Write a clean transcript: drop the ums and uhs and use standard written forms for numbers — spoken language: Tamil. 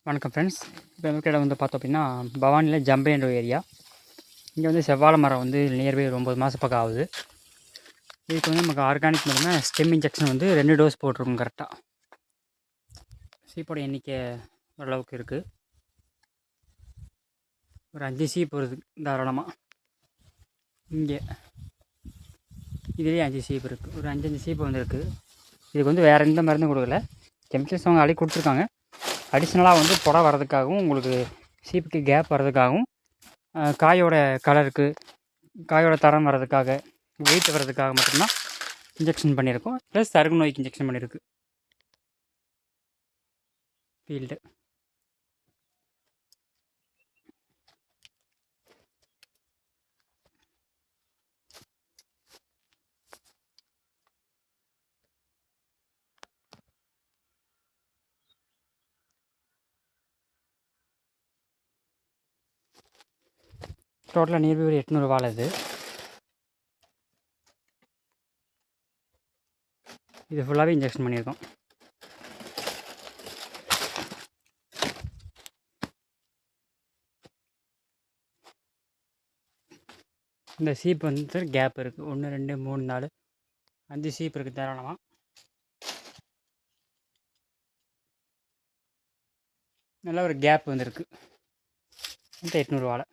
வணக்கம் ஃப்ரெண்ட்ஸ். இப்போ நம்ம கடை வந்து பார்த்தோம் அப்படின்னா பவானியில் ஜம்பேன்ற ஏரியா. இங்கே வந்து செவ்வாழை மரம் வந்து நியர்பை ஒரு 9 மாதம் பக்கம் ஆகுது. இதுக்கு வந்து நமக்கு ஆர்கானிக் மூலமாக ஸ்டெம் இன்ஜெக்ஷன் வந்து 2 டோஸ் போட்டிருக்கும் கரெக்டாக. சீப்போட எண்ணிக்கை ஓரளவுக்கு இருக்குது. ஒரு 5 சீப் வருது தாராளமாக. இங்கே இதுலேயே 5 சீப் இருக்குது. ஒரு 5 சீப்பு வந்து இருக்குது. இதுக்கு வந்து வேறு எந்த மருந்தும் கொடுக்கல. கெமிக்கல்ஸ் அவங்க அள்ளி கொடுத்துருக்காங்க. அடிஷ்னலாக வந்து புடை வர்றதுக்காகவும் உங்களுக்கு சீப்புக்கு கேப் வர்றதுக்காகவும் காயோட கலருக்கு காயோட தரம் வர்றதுக்காக வெயிட் வர்றதுக்காக மட்டும்தான் இன்ஜெக்ஷன் பண்ணியிருக்கோம். ப்ளஸ் சருகு நோய்க்கு இன்ஜெக்ஷன் பண்ணியிருக்கு ஃபீல்டு. டோட்டலாக நியர்பை ஒரு 800 வாழை இது ஃபுல்லாகவே இன்ஜெக்ஷன் பண்ணியிருக்கோம். இந்த சீப்பு வந்து கேப் இருக்குது. 1 2 3 4 5 சீப் இருக்குது தாராளமாக. நல்ல ஒரு கேப் வந்துருக்கு. 800 வாழை.